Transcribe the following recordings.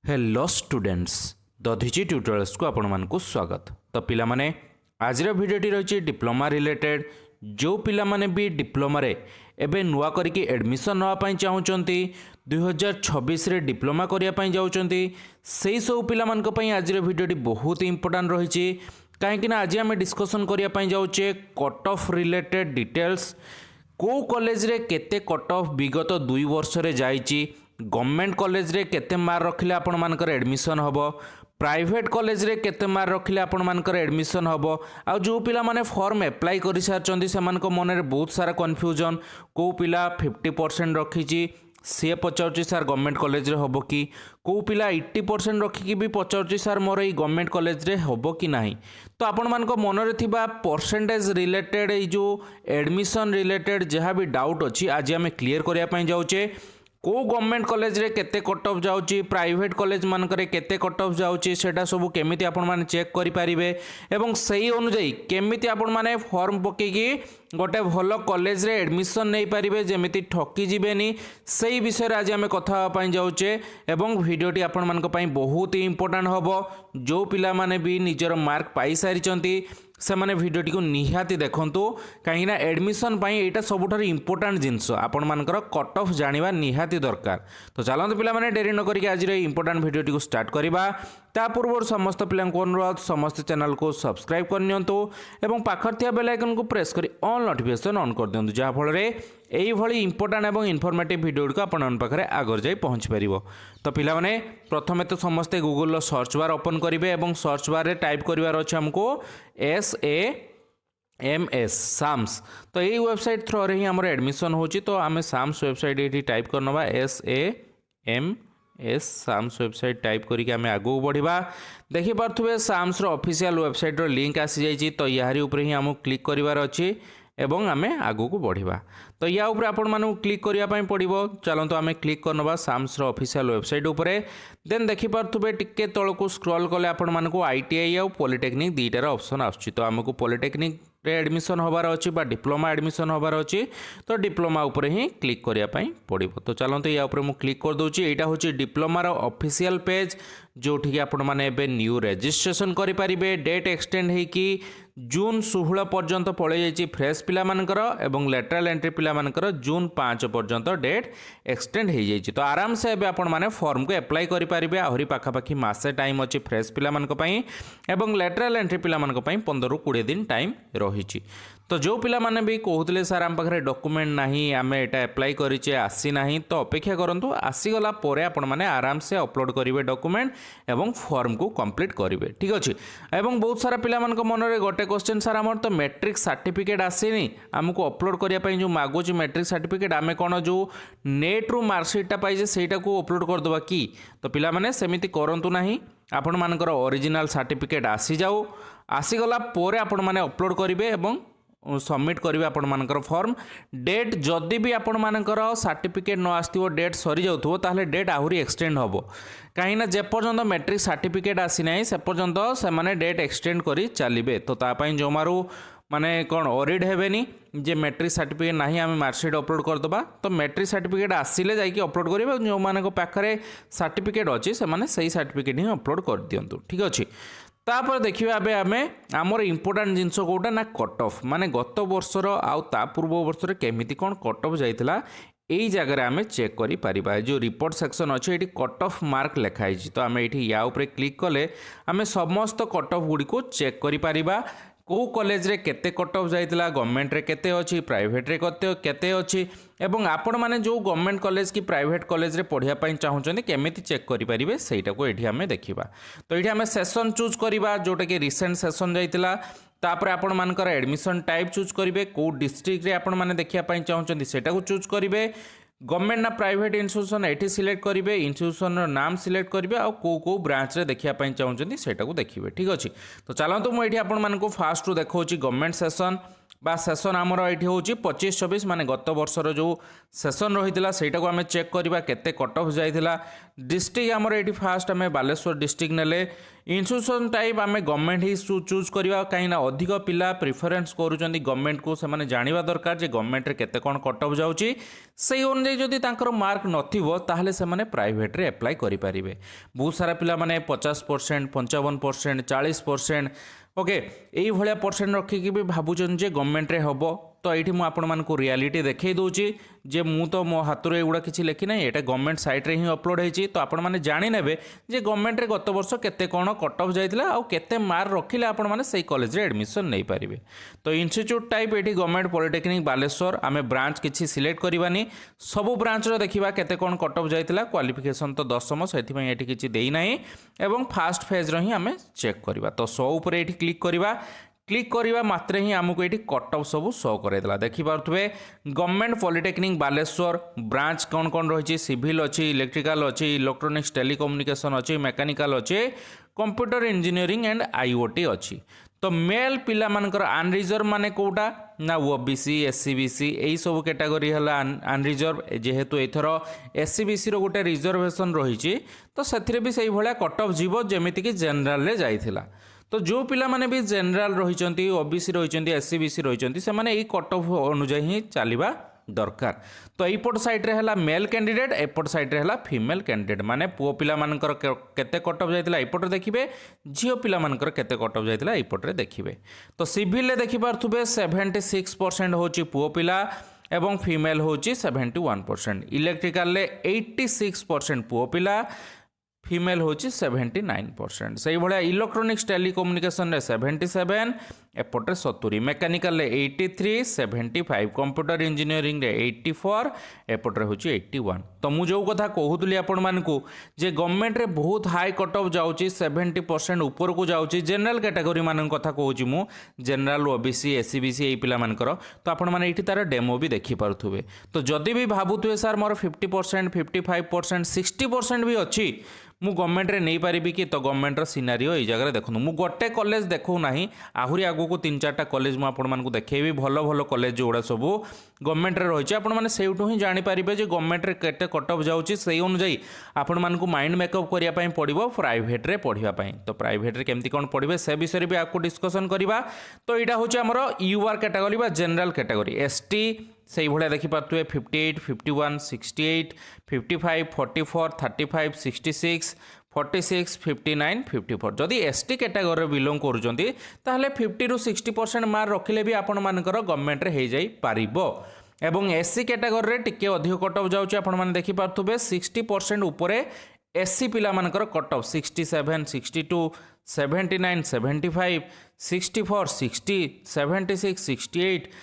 Hello students Dadhichi tutorials को आपण मानकु स्वागत। तो पिला माने आज भिडियोटी रही डिप्लोमा रिलेटेड जो पिला माने भी डिप्लोमा रे एबे नुआ करके एडमिशन नापी चाहूँगी 2026 रे डिप्लोमा करने जाऊँगी से सब पिला मानक पई आज भिडियोटी बहुत इंपोर्टेंट रही कहीं आज आम डिस्कसन करने जाऊे कट ऑफ रिलेटेड डिटेल्स को कॉलेज रे केते कट ऑफ विगत 2 वर्ष रे जाइची गवर्नमेंट कॉलेज रे केते मार्क रखिले आपण मानकर एडमिशन हबो प्राइवेट कॉलेज रे केते मार्क रखिले आपण मानकर एडमिशन हबो आ जो पिला माने फॉर्म अप्लाई करि सारचंदी सेमान को मन रे बहुत सारा कंफ्यूजन को पिला 50% रखिची सी पचार सार गवर्नमेंट कॉलेज रे हबो कि को पिला 80% रखिकी भी पचार सार मोर ये गवर्नमेंट कॉलेज रे हबो कि नाही। तो आपण मान को मन रे थिबा परसेंटेज रिलेटेड ये जो एडमिशन रिलेटेड जहाँ भी डाउट अच्छी आज आम क्लीयर करने पई जाउचे को गवर्नमेंट कॉलेज रे केते कट ऑफ जाउची प्राइवेट कॉलेज मानकरे केते कट ऑफ जाउची सेटा सब केमिति आपण माने चेक करि परिबे एवं सही अनुसार केमिति आपण माने फॉर्म पकेकी गोटे भल कॉलेज रे एडमिशन नहीं पारिबे जेमिति ठकी जिबेनी सही विषय रे आज आमे कथा पाई जाउचे एवं वीडियोटी आपण मानक पई बहुत ही इंपोर्टेंट हबो जो पिला माने भी निजर मार्क पाई सारिचंती से माने वीडियोटी को निहाती देखंतु कहीं ना एडमिशन पाई एटा सबुठार इंपोर्टेंट जिनस आपण मानकर कट ऑफ जानिबा निहाती दरकार। तो चलते पिला माने डेरी न करिक आज इंपोर्टेंट वीडियोटी को स्टार्ट करबा ता पूर्व समस्त पिला को अनुरोध समस्त चैनल को सब्सक्राइब करनियंतु एवं पाखर थिया बेल आइकन को प्रेस करी ऑल नोटिफिकेशन ऑन कर दियंतु जहा फल रे एई भली इंपोर्टेंट एवं इनफॉर्मेटिव वीडियो को आपण पाखरे आगर जाई पहुंच परिबो। तो पिला माने प्रथमे तो समस्त गूगल सर्च बार ओपन करिवे एवं सर्च बार रे टाइप करिवार अछि हमको SAMS साम्स। तो यही वेबसाइट थ्रू रे ही हमर एडमिशन होची तो आमे साम्स वेबसाइट एठी टाइप करनबा SAMS साम्स वेबसाइट टाइप करके आमे आगो बढ़िबा देखि पारथुबे साम्स रो ऑफिशियल वेबसाइट रो लिंक आसी जाइची तो यारी ऊपर ही हमको क्लिक करिवार अछि एवं आमे आगो को बढ़िबा। तो या ऊपर आपण मानु क्लिक करिया पई पड़िबो चलंतु आमे क्लिक करनबा साम्स रो ऑफिशियल वेबसाइट ऊपर देन देखि पारथुबे टिके तळको स्क्रॉल कले आपण मानको ITI आ पॉलिटेक्निक दीटार ऑप्शन आछी तो हमको पॉलिटेक्निक रे एडमिशन होबार अछि बा डिप्लोमा एडमिशन होबार अछि तो डिप्लोमा ऊपर ही क्लिक करिया पई पड़िबो। तो चलंतु या ऊपर मु क्लिक कर दोची एटा होची डिप्लोमा रो ऑफिशियल पेज जोठी कि आपण माने एबे न्यू रजिस्ट्रेशन करि परिबे डेट एक्सटेंड हे कि जून 16 पर्यंत पळे जायछि फ्रेश पिला मानकर एवं लेटरल एंट्री पिला मानकर जून 5 पर्यंत डेट एक्सटेंड हे जायछि। तो आराम से एबे आपण माने फॉर्म को अप्लाई करि परिबे आहुरी पाखा पाखी मासे टाइम अछि फ्रेश पिला मानक पई एवं लेटरल एंट्री पिला मानक पई 15 रु 20 दिन टाइम रहिछि। तो जो पिला माने भी कहते सर आम पाखे डॉक्यूमेंट नाही आमे एटा अप्लाई करिचे आसी नाही तो अपेक्षा करंतु आसीगला पोरे आपण माने आराम से अपलोड करिवे डॉक्यूमेंट एवं फॉर्म को कंप्लीट करिवे ठीक अछि। एवं बहुत सारा पिला मानक मन रे गोटे क्वेश्चन सर हमर तो मैट्रिक सर्टिफिकेट आसीनी हमको अपलोड करिया पई जो मागुची मैट्रिक सर्टिफिकेट आमे कोन जो नेट रु मार्कशीट टा पाइजे सेटा को अपलोड कर दबा की तो पिला माने सेमिति करंतु नाही आपण मानकर ओरिजिनल सर्टिफिकेट आसी जाऊ आसीगला पोरे आपण माने अपलोड करिवे एवं सबमिट करेंगे आपण मानकर फॉर्म डेट जदि भी आपण मानकर सर्टिफिकेट न आसथिबो डेट सरी जाउथबो ताहले डेट आहुरी एक्सटेंड हबो कहीं ना जे पर्यंत मैट्रिक सर्टिफिकेट आसी नाही से पर्यंत से माने डेट एक्सटेंड करी चलिबे। तो ता पई जोमारू माने कौन ओरिड हेबेनी जे मैट्रिक सर्टिफिकेट नाही आमे मार्कशीट अपलोड कर दबा तो मैट्रिक सर्टिफिकेट आसिले जाई कि अपलोड करिवे जो माने को पाखरे सर्टिफिकेट अछि से माने सही सर्टिफिकेट ही अपलोड कर दियंतु ठीक अछि। तापर देखिए आबे आमे आमर इंपोर्टेंट जिनस कोटा ना कट ऑफ माने गत वर्षर आउ ता पूर्व वर्षर केमिति कोन कट ऑफ जाइतला एई जगह रे आमे चेक करि परिबा जो रिपोर्ट सेक्शन अछि एटी कट ऑफ मार्क लेखाइ छी तो आमे एठी या ऊपर क्लिक कले आमे समस्त कट ऑफ गुडी को चेक करि परिबा को कॉलेज रे केते कट ऑफ जाइतला गवर्नमेंट रे केते अछि प्राइवेट रे केते अछि एवं आपण माने जो गवर्नमेंट कॉलेज की प्राइवेट कॉलेज रे पढिया पई चाहउछन केमिति चेक करि परिबे सेटा को एठी हमें देखिबा। तो एठी हमें सेशन चूज करिबा जोटा कि रिसेंट सेशन जाइतला तापर आपण मानकर एडमिशन टाइप चूज करिवे को डिस्ट्रिक्ट रे आपण माने देखिया पई चाहउछन सेटा को चूज करिवे गवर्नमेंट ना प्राइवेट इंस्टीट्यूशन एठी सिलेक्ट करिवे इंस्टीट्यूशन रो नाम सिलेक्ट करिवे आ को ब्रांच रे देखिया पई चाहउछन सेटा को देखिवे ठीक अछि। तो चलंतु मु एठी आपण मानको फास्ट रु देखौची गवर्नमेंट सेशन बा सेशन आमर ये हूँ 25-26 माने गत वर्षर जो सेशन रही सेटा को आम चेक करवा केते कट ऑफ जाइला डिस्ट्रिक्ट आमर ये फास्ट आम बालेश्वर डिस्ट्रिक्ट नेले इन्स्टिट्यूशन टाइप आम गवर्नमेंट ही चूज करवा कहीं अधिक पिला प्रिफरेन्स करुँच गवर्नमेंट को से जानवा दरकार जे गवर्नमेंट रे केते कौन कट ऑफ जाऊँगी से अनुଯାयी जदि तांकर मार्क नथिबो ताहले से माने प्राइवेट रे अप्लाई करि परिबे। बहुत सारा पिला माने 50%, 55%, 40% ओके यही भाया परसेंट रखिकी भी भावुन जे गवर्नमेंट रे हम तो ये मुझे आपण मानक रियालीटी देखई दूची जे मु तो मो हाथ में एगुड़ा किसी लिखी ना ये गवर्नमेंट साइट रे ही अपलोड होती तो आपण मैंने जाने जे गवर्नमेंट रे गत वर्ष केते कौन कट ऑफ जाइतिला आउ केते मार्क रखिले आपण माने सही कॉलेज रे एडमिशन नहीं पारिबे। तो इंस्टीट्यूट टाइप ये गवर्नमेंट पॉलिटेक्निक बालेश्वर आमे ब्रांच किसी सिलेक्ट करवानी सबू ब्रांच रो देखिबा केते कौन कट ऑफ जाइतिला क्वालिफिकेशन तो 10 सेति पई एठी किछि देई नाही एवं फास्ट फेज रो ही आमे चेक करबा। तो 100 ऊपर एठी क्लिक करबा क्लिक करवा मात्रे ही आमको ये कट ऑफ सब शो करदेला देखिपे गवर्नमेंट पॉलिटेक्निक बालेश्वर ब्रांच कौन कौन रही सिविल अच्छी इलेक्ट्रिकल अच्छी इलेक्ट्रोनिक्स टेलीकम्युनिकेशन अच्छी मेकानिकल अच्छे कंप्यूटर इंजीनियरिंग एंड आईओटी अच्छी। तो मेल पिला मानकर अनरिजर्व माने कोटा ना ओबीसी एससीबीसी यही सब कैटेगरी है अनरिजर्व जेहेतु एथर एससीबीसी रो गोटे रिजर्वेशन रही तो से भी सही भाया कट ऑफ जीव जमीक जेनराल रे जाइथिला। तो जो पिला माने भी जेनराल रही ओबीसी रही एससीबीसी रही से माने यही कट ऑफ अनुजाई ही चलवा दरकार। तो एपट साइड रे हला मेल कैंडिडेट एपट साइड रे हला फीमेल कैंडिडेट माने पुओ पिला मानकर केते कट ऑफ जाइतिला एपट रे देखिबे झियो पिला मानकर केते कट ऑफ जाइतिला एपट रे देखिबे। तो सिविल रे देखि पारथुबे 76% होची पुओ पिला एवं फीमेल होची 71%। इलेक्ट्रिकल रे 86% पुओ पिला फीमेल होची 79%। से भाया इलेक्ट्रोनिक्स टेलीकम्युनिकेशन रे 77 एपटे 70 मेकानिकल रे 83 75 कंप्यूटर इंजीनियरिंग रे 84 एपटे होची 81। तो मु जो कथा कहूली आपण मानकू जे गवर्नमेंट रे बहुत हाई कट ऑफ जाउची 70% ऊपर को जाउची जनरल कैटेगरी मान कथा कहूची मु जनरल ओबीसी एससीबीसी एई पिला मानकर तो आपण माने एठी तार डेमो भी देखि पारुथुबे। तो जदि भी भाबुथुबे सर मोर 50% 55% 60% भी अच्छी मु गवर्नमेंट रे नहीं पारिबी कि तो गवर्नमेंट रो सिनारियो एई जगह देखु मु गोटे कॉलेज देखु नाही आहुरी आगु को 3-4टा कॉलेज मु आपण मानकू देखैबी भलो भलो कॉलेज जोड़ा सब गवर्नमेंट रे रहिछि आपण माने सेउठु ही जानि पारिबे जे गवर्नमेंट रे केते कट ऑफ जाउछि सेई अनुसार आपण मानकू माइंड मेकअप करिया पई पड़िबो प्राइवेट रे पढिबा पई। तो प्राइवेट रे केमती कोन पढिबे से विषय भी आपको डिस्कशन करबा। तो एटा होछि हमरो यूआर कैटेगरी बा जनरल कैटेगरी एसटी से भाया देखिपे 58 51 68 55 44 35 66 46 59 54 जदि एसटी कैटेगरी बिलोंग करुँच ताहले 50 ରୁ 60% मार्क रखिले भी आपण मानकर गवर्नमेंट रे हो जाई पारिबो। एवं एससी कैटेगरी रे टिके अधिक कट ऑफ जाउची आपण माने देखि पारथुबे 60% उपरे एससी पिला मानकर कट ऑफ 67 62 79 75 64 60 76 68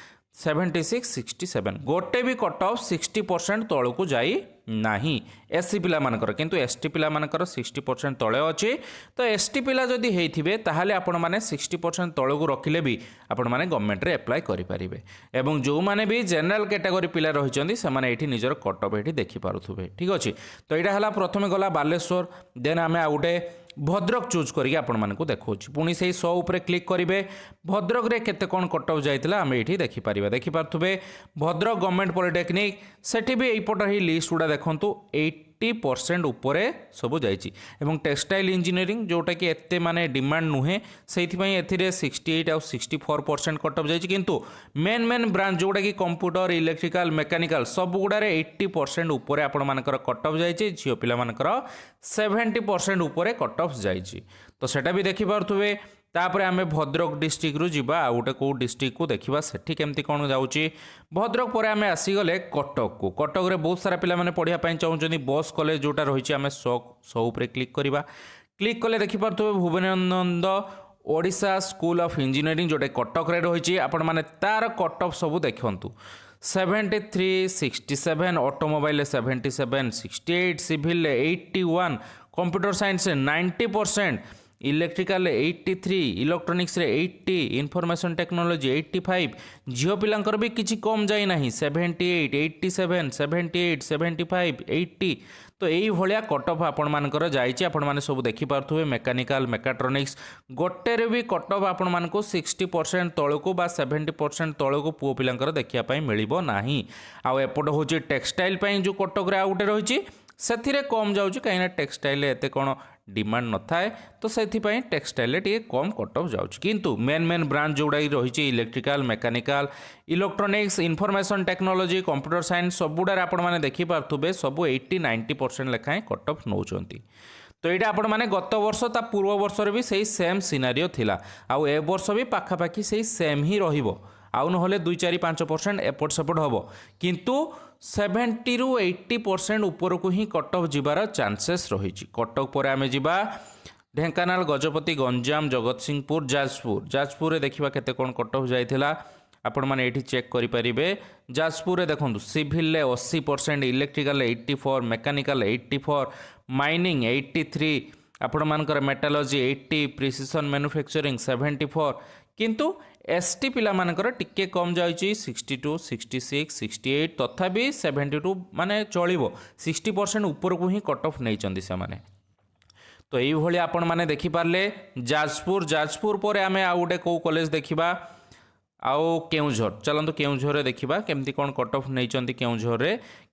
76 67 गोटे भी कट ऑफ 60% तौल को जाई नाही एससी पिला मानकर किंतु एसटी पिला मानकर 60% तले अच्छे। तो एसटी पिला जदि हेइथिबे ताहाले आपण माने 60% तौल को रखिले भी आपण माने गवर्नमेंट रे अप्लाई करि परिबे। एवं जो माने भी जनरल कैटेगरी पिला रहिचंदी से माने एठी निजर कट ऑफ एठी देखि पारुथुबे ठीक अछि। तो एटा हला प्रथमे गला बालेश्वर देन आमे आउटे भद्रक चूज करके आपण मानकू देखौछि पुणी से 100 ऊपर क्लिक करेंगे भद्रक रे केते कोन कट ऑफ जाइतिला आमे एठी देखि पारिबा। देखि पारथुबे भद्रक गवर्नमेंट पॉलिटेक्निक सेठी भी एपट ही लिस्ट गुडा देखंतु 80% उपरे सब जाइछि एवं टेक्सटाइल इंजीनियरिंग जोटा कि एते माने डिमांड नुहे सेथि पई एथिरे 68 आ 64% कट ऑफ जाइछि किंतु मेन ब्रांच जोटा कि कंप्यूटर इलेक्ट्रिकल मेकानिकल सब गुडारे 80% उपरे आपण मानकर कट ऑफ जाइछि झियो पिला मानकर 70% उपरे कट ऑफ जाइछि। तो सेटा भी देखि पारथुबे। तापर आमे भद्रक डिस्ट्रिक्ट रु जिबा आ गोटे को डिस्ट्रिक्ट को देखिबा सेठी केमती कोन जाउची। भद्रक पर आमे आसीगले कटक को कटक रे बहुत सारा पिला माने पढिया पई चाहउचनी बॉस कॉलेज जोटा रहिछि आमे 100 ऊपर क्लिक करबा। क्लिक कले देखि पारथुबे Bhubanananda Odisha school of engineering जोटे कटक रे रहिछि आपण माने तार कट ऑफ सब देखंतु 73 67 automobile 77 68 civil 81 computer science 90% electrical 83 electronics 80 information technology 85 झियो पिलांकर भी किछि कम जाई नाही 78 87 78 75 80। तो यही भाया कट ऑफ आपण मानकर जाइए आपण माने सब देखि पारथुबे मेकानिकल मेकाट्रोनिक्स गोटे भी कट ऑफ आपण मानको 60% तळको बा 70% तळको पुओ पिलांकर देखिया पई मिलिबो नाही। आ एपट होची टेक्सटाइल पई जो कटक रे आउटे रहिछि सेथिरे कम जाउछि काइना टेक्सटाइल एते कोन डिमांड न थाए तो से टेक्सटाइल टे कम कट ऑफ जाउछ किंतु मेन मेन ब्रांच जोड़ा रही electrical mechanical electronics information technology computer science सबुडार आपण मैंने देखिपे सब 80-90% लेखाएं कट ऑफ नौकरी तो यहाँ आपण मैंने गत वर्ष ता पूर्व वर्ष भी सही सेम सिनारियो थिला आउ ए वर्ष भी पाखापाखि सही सेम ही रहिबो आउ नहले 2-4-5% एपट सेपट हम किंतु 70-80% उपरकू ही कट ऑफ जीवार चांसेस रही कटक पर आम जा ढेंकानाल गजपति गंजाम जगतसिंहपुर जाजपुर देखा केते कौन कट ऑफ जाइथिला आपण मैंने ये चेक करें जाजपुर देखो सिविल 80% इलेक्ट्रिकल 84 मेकानिकल 84 माइनिंग 83 आपण मानकर मेटालॉजी 80 प्रिसिशन मैन्युफैक्चरिंग 74 किंतु एसटी पिला मानकर टिके कम जाइए 62 66 68 तथापि 72 माने चलिबो 60% ऊपर को ही कट ऑफ नहीं से माने तो ये आपण मैंने देखिपारे जाजपुर पर आम आउ गोटे कौ कॉलेज देखा आउ केउझर चलतु केउझर देखा केमती कौन कट ऑफ नहीं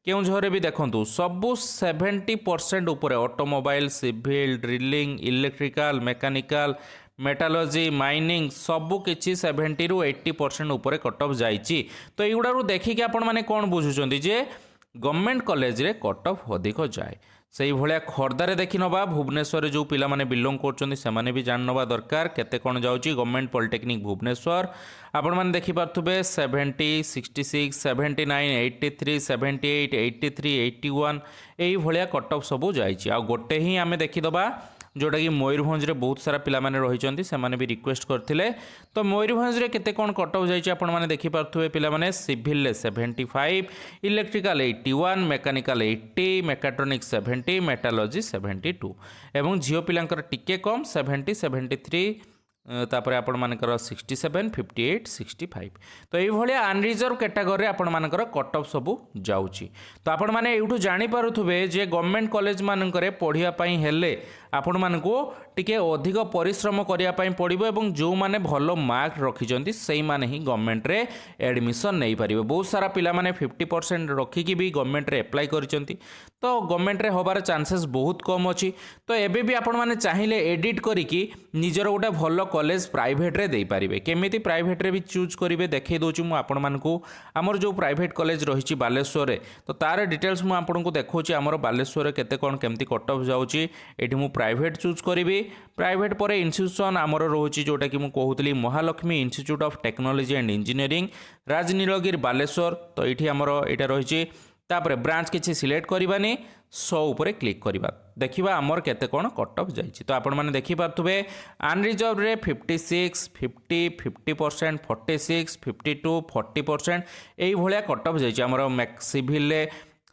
केउझर भी देखूँ सबू 70% उपर automobile civil drilling electrical mechanical metallurgy mining सबू किछि 70-80% उपर कट ऑफ जाइछि तो युड़ा देखिए आपण मैंने कौन बुझुं जे गवर्नमेंट कॉलेज रे कट ऑफ अधिक जाए से भाया खर्दारे देखी नवा भुवनेश्वर जो पिला माने बिलोंग कर भी जान नवा दरकार केते कौन जाउची गवर्नमेंट पॉलिटेक्निक भुवनेश्वर आपण मैंने देखिपे 70 66 79 83 78 83 81 यही भाया कट ऑफ सबू जाइए आ गोटे ही आम देखीदबा जोटा कि मयूरभंज रे बहुत सारा पिला माने रही से भी रिक्वेस्ट करते तो मयूरभंज रे केते कौन कट ऑफ जाइए आपण माने देखिपे पिला माने सिविल 75 इलेक्ट्रिकल 81 मेकानिकल 80 मेकाट्रोनिक्स 70 मेटालॉजी 72 एवं झील पिलांकर टिके कम 70 73 तापर आपण मानकर 67 58 65 तो ये अनरिजर्व कैटेगरी आपण मानकर कट ऑफ सबू जाउची तो आपण माने एठू जानि पारुथबे जे गवर्नमेंट कॉलेज मानकरे पढ़िया पई हेले आपण मानको टिके अधिक परिश्रम करिया पई पड़िबो एवं जो माने भलो मार्क रखिजंती सेही माने ही गवर्नमेंट रे एडमिशन नहीं पारिबो बहुत सारा पिला माने 50% रखिकी भी गवर्नमेंट रे अप्लाई करिसंती तो गवर्नमेंट रे होबार चांसेस बहुत कम अछि तो एबे भी आपण माने चाहिए एडिट करिकी निजर गोटे भलो कॉलेज प्राइवेट रे दे पारिबे केमिति प्राइवेट रे भी चूज करिवे देखै दोछु मु आपण मानकू हमर जो प्राइवेट कॉलेज रहिछि बालेश्वर रे तो तार डिटेल्स मु आपण को देखौछि हमर बालेश्वर रे केते कोन केमति कट ऑफ जाउछि एठी मु प्राइवेट चूज करी प्राइवेट पर इन्स्टिट्यूशन आमर रोचे जोटा कि मुझे कहूली Mahalakshmi institute of technology and engineering Rajnilgiri Baleswar तो ये आमर यहाँ रही तापर ब्रांच किसी सिलेक्ट करवानी 100 उपरे क्लिक करवा देखा आमर केते कौन कट ऑफ जाइए तो आपण मैंने देखिपे अनरिजर्व रे 56 50 50% 46 52 40% यही भाया कट ऑफ जाइए आमर सिविल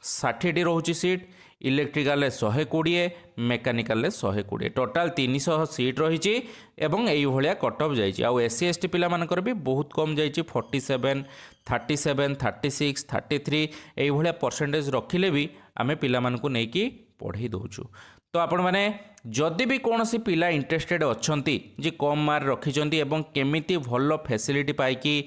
60 रोचे seat electrical 120 mechanical 120 total 300 seat रही एवं यही भाया कट ऑफ जाइए आउ एससी एसटी पिला मानकर भी बहुत कम जाइए 47 37 36 33 यही भाया परसेंटेज रखिले भी आमे पिला मानकु नहीं कि पढ़ाई दौचु तो आपण माने जदि भी कौन सी पिला इंटरेस्टेड अच्छी जी कम मार्क रखिंट एवं केमिति भल फैसिलिटी पाइकी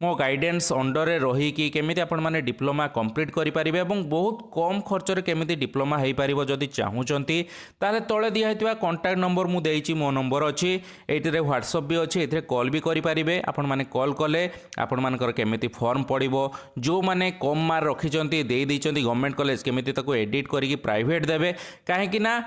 मो गाइडेंस अंडर रहीकि केमिति आपण माने डिप्लोमा कंप्लीट करि परिबे एवं बहुत कम खर्च रे केमिति डिप्लोमा हेई परिबो जदि चाहूचंती ताले तळे दिया हेतबा कांटेक्ट नंबर मु देइछि मो नंबर अछि एटिरे व्हाट्सएप भी अछि एथिरे कॉल भी करि परिबे आपण माने कॉल कले आपण मानकर केमिति फॉर्म पड़िबो जो माने कम मार्क रखिचंती देई दैचंती गवर्नमेंट कॉलेज केमिति ताको एडिट करिकि प्राइवेट देबे काहे कि ना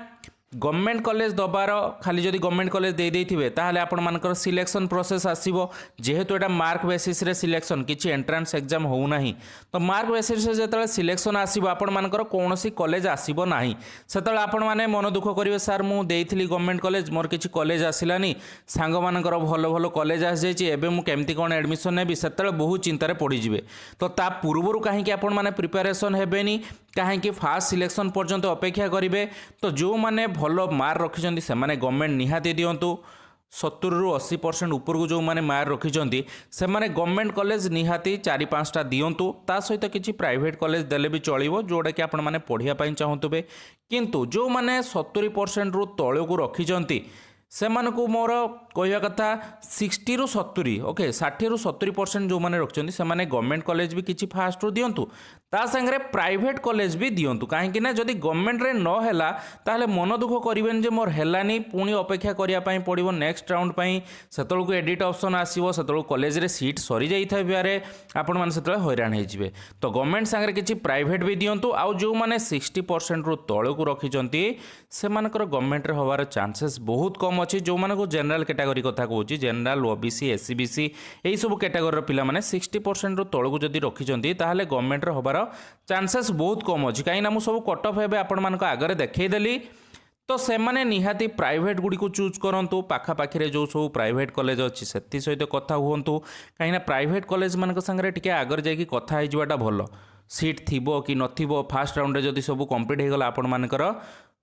गवर्नमेंट कॉलेज दबार खाली जदि गवर्नमेंट कॉलेज दे देथिबे ताहले आपण मानकर सिलेक्शन प्रोसेस आसीबो जेहेतु एटा मार्क बेसिस रे सिलेक्शन किछि एंट्रेंस एग्जाम हो नाही तो मार्क बेसिस रे जेतले सिलेक्शन आसीबो आपण मानकर कोनोसी कॉलेज आसीबो नाही सेतले आपण माने मन दुख करिवे सर मु देइथिली गवर्नमेंट कॉलेज मोर किछि कॉलेज आसिलानी सांग मानकर भलो भलो कॉलेज आस जायछि एबे मु केमति कोन एडमिशन नेबी सेतले बहुत चिंतारे पड़ी जिवे तो ता पूर्वरु काहे कि आपण माने प्रिपरेशन हेबेनी काहे कि फास्ट सिलेक्शन पर्यंत अपेक्षा करिवे तो जो माने भलो मार्क रखिंट से गवर्नमेंट निहाती दिंतु 70-80% ऊपर को जो मैंने मार्क रखिंट से गवर्नमेंट कॉलेज निहाती 4-5टा दिंतु ता सहित किसी प्राइवेट कॉलेज देले भी चलो जोटा कि आपण माने पढ़िया चाहूबे किंतु जो मैंने 70% रु तल को रखिंट से मोर कहवा कथा 60-70 ओके 60-70% जो मैंने रखिंट से गवर्नमेंट कॉलेज भी किसी फास्ट रु दिंतु ता संगे प्राइवेट कॉलेज भी दिंतु कहीं जदि गवर्नमेंट रे न हैला ताहले मन दुख करें जे मोर हैलानी पुणी अपेक्षा करने पड़ो नेक्स्ट राउंड सेतल को एडिट ऑप्शन आसो से कॉलेज रे सीट सरी जाइए आपण मैंने से हैरान हो तो गवर्नमेंट सागर किसी प्राइवेट भी दिंतु आउ जो मैंने 60% रु तल को रखिंट से गवर्नमेंट रे हवार चांसेस बहुत कम अच्छी जो मानक जनरल कैटेगरी कथा कहूँ जनरल ओबीसी एससी बीसी यही सब कैटेगरी पिला माने 60% रु तल को जदि रखिंट ताहले गवर्नमेंट रे हवार चांसेस बहुत कम अच्छी कहीं मुझे सब कट ऑफ हे आपण मान आगे देखईदेली तो सेमाने निहाती प्राइवेट गुड़ी को चूज करूँ पाखापाखि जो सब प्राइवेट कॉलेज अच्छी से सहित कथा हूँ कहीं प्राइवेट कॉलेज मान सागर टी आगे जाकि कथा होता भल सीट थी कि नथिबो फास्ट राउंड रे जदि सब कंप्लीट होगला आपण मानकर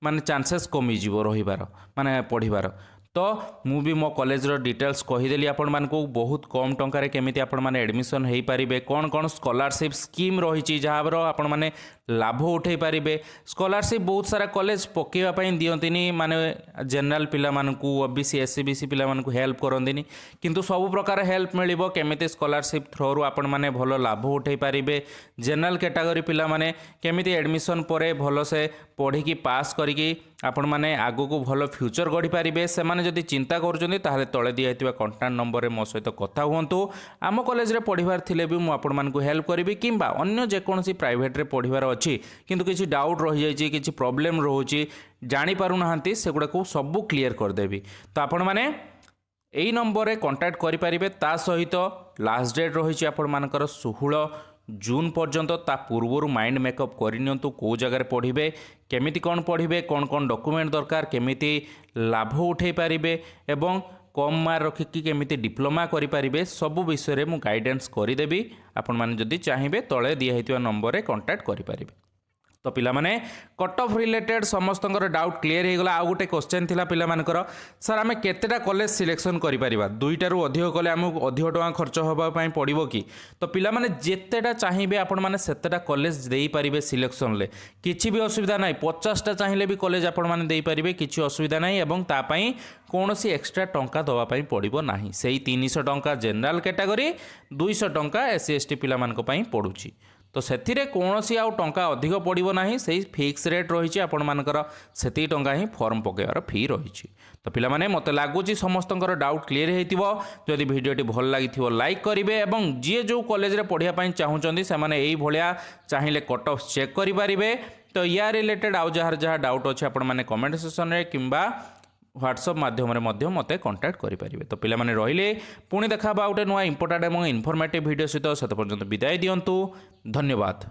माने चांसेस कमिज रहीबार माने पढ़िबार तो मु भी मो कॉलेज रो डिटेल्स कहीदेली आपण मानकु बहुत कम टंकार केमिति आपण माने एडमिशन हेई पारिबे कौन कौन स्कॉलरशिप स्कीम रही जहाँ आपण माने लाभ उठे पारिबे स्कॉलरशिप बहुत सारा कॉलेज पकेवा पई दियंतिनी माने जनरल पिला मानकु ओबीसी एससी बीसी पिला मानकु हेल्प करंदिनी किंतु सब प्रकार हेल्प मिलिबो केमिति स्कॉलरशिप थ्रू रु आपण माने भलो लाभ उठे पारिबे जनरल कैटेगरी पिला माने केमिति एडमिशन परे भलो से पढ़ी की पास करिकी आपण माने आगो को भलो फ्यूचर गढ़ी पारिबे से माने जदि चिंता करूछन्ती ताहले तळे दिया कांटेक्ट नंबर रे मो सहित कथा हुंतु आम कॉलेज रे पढ़िबार थिले भी मु आपण मानकु हेल्प करिवि किंबा अन्य जेकोसी प्राइवेट रे पढ़िबार अच्छी किंतु किसी डाउट रही जाइए किसी प्रॉब्लम रोचे जानी पारु नाहांती सेगुड़ा को सब क्लियर करदेवी तो आपण माने यही नंबर रे कांटेक्ट करि परिबे ता सहित लास्ट डेट रही आपण मानकर 16 जून पर्यंत ता पूर्वर माइंड मेकअप करनियंतु को जगह पढ़िबे केमिति कौन पढ़िबे कौन कौन डॉक्यूमेंट दरकार केमिति लाभ उठे पारिबे एवं कम मार्क रखिकी केमिति डिप्लोमा करें सब विषय में गाइडेंस करदेवी आपण मैंने जदि चाहिए तले दिखाई नंबर रे कांटेक्ट करें तो पिला माने कट ऑफ रिलेटेड समस्त डाउट क्लियर हो गला। आउ गोटे क्वेश्चन थिला पिला मानकर सर आमे केतेटा कॉलेज सिलेक्शन करि परिबा दुईटारू अधिक कले आमको अधिक टका खर्च होबा पई पड़िबो कि तो पिला माने जेतेटा चाहिए आपण माने सेतेटा कॉलेज देई परिबे सिलेक्शन ले किछि भी असुविधा नाही 50टा चाहिए भी कॉलेज आपण माने देई परिबे किछि असुविधा नाही एवं ता पई कोनोसी एक्स्ट्रा टंका दवा पई पड़िबो नाही सेही 300 टंका जनरल कैटेगरी 200 टंका एससी एसटी पिला मानक पई पड़ुची तो से कौन सी आउ टंका अधिक पड़ो ना से फिक्स रेट रही आपण मानकर से टंका ही फॉर्म पकेबार फी रही तो पिला माने मते लगुच समस्त डाउट क्लियर होइतिबो जदि वीडियोटी भल लगी लाइक करेंगे और जी जो कॉलेज रे पढ़िया चाहूँगी से यही भाया चाहिए कट ऑफ चेक करेंगे तो या रिलेटेड आउ जहाँ जहाँ डाउट अच्छे आपण मैंने कमेंट सेक्शन में किंबा व्हाट्सअप माध्यम मते कांटेक्ट करेंगे तो पिला माने रहिले पुणी देखा गोटे नुआ इंपोर्टेंट और इनफॉर्मेटिव वीडियो सहित से पर्यंत विदाय दिंतु धन्यवाद।